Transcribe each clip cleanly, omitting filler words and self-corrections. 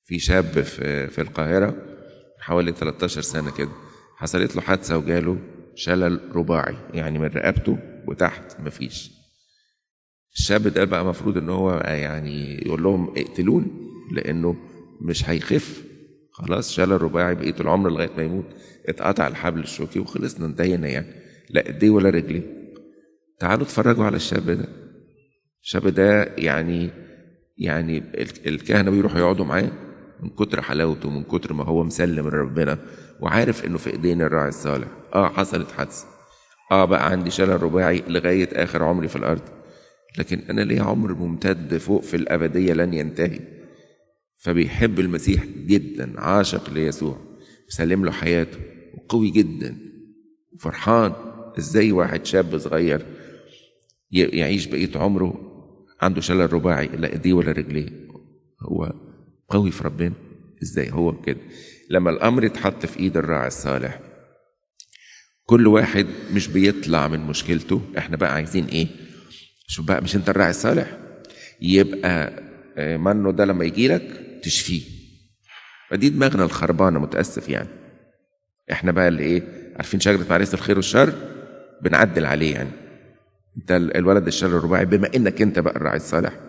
في شاب في القاهرة حوالي 13 سنة كده، حصلت له حادثة وجاله شلل رباعي، يعني من رقبته وتحت مفيش. الشاب ده بقى مفروض ان هو يعني يقول لهم اقتلون لانه مش هيخف، خلاص شلل رباعي بقية العمر لغاية ما يموت، اتقطع الحبل الشوكي وخلصنا انتهينا يعني، لا ايديه ولا رجليه. تعالوا اتفرجوا على الشاب ده. الشاب ده يعني الكهنة بيروحوا يقعدوا معاه من كتر حلاوته، من كتر ما هو مسلم لربنا وعارف انه في ايدين الراعي الصالح. حصلت حادثة، بقى عندي شلل رباعي لغاية اخر عمري في الارض، لكن انا ليا عمر ممتد فوق في الابدية لن ينتهي. فبيحب المسيح جدا، عاشق ليسوع، مسلم له حياته وقوي جدا وفرحان. ازاي واحد شاب صغير يعيش بقية عمره عنده شلل رباعي لا ايديه ولا رجليه؟ هو قوي في ربنا ازاي هو كده؟ لما الامر يتحط في ايد الراعي الصالح كل واحد مش بيطلع من مشكلته. احنا بقى عايزين ايه؟ شوف بقى، مش انت الراعي الصالح؟ يبقى منه ده لما يجي لك تشفيه. فدي دماغنا الخربانه، متاسف يعني. احنا بقى اللي ايه، عارفين شجره معرفه الخير والشر بنعدل عليه. يعني انت الولد الشر الرباعي، بما انك انت بقى الراعي الصالح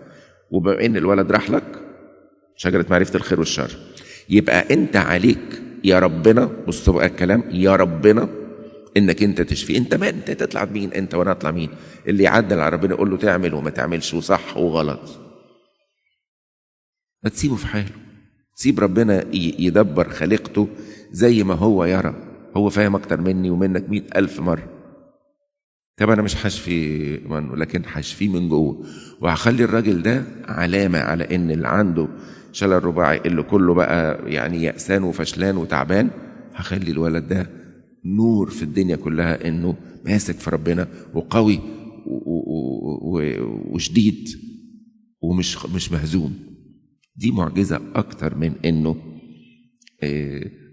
وبما ان الولد راح لك شجره معرفه الخير والشر، يبقى انت عليك يا ربنا، بصوا بقى الكلام، يا ربنا انك انت تشفي. انت ما انت تطلع مين انت وانا اطلع مين؟ اللي يعدل على ربنا يقول له تعمل وما تعملش وصح وغلط. ما تسيبه في حاله، سيب ربنا يدبر خليقته زي ما هو يرى. هو فاهم اكتر مني ومنك 100,000 مرة. طب انا مش هشفي منه، لكن هشفيه من جوه، وهخلي الراجل ده علامة على ان اللي عنده شلل رباعي اللي كله بقى يعني يأسان وفشلان وتعبان، هخلي الولد ده نور في الدنيا كلها، انه ماسك في ربنا وقوي وشديد ومش مهزوم. دي معجزة اكتر من انه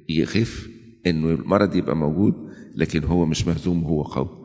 يخف، انه المرض يبقى موجود لكن هو مش مهزوم، هو قوي.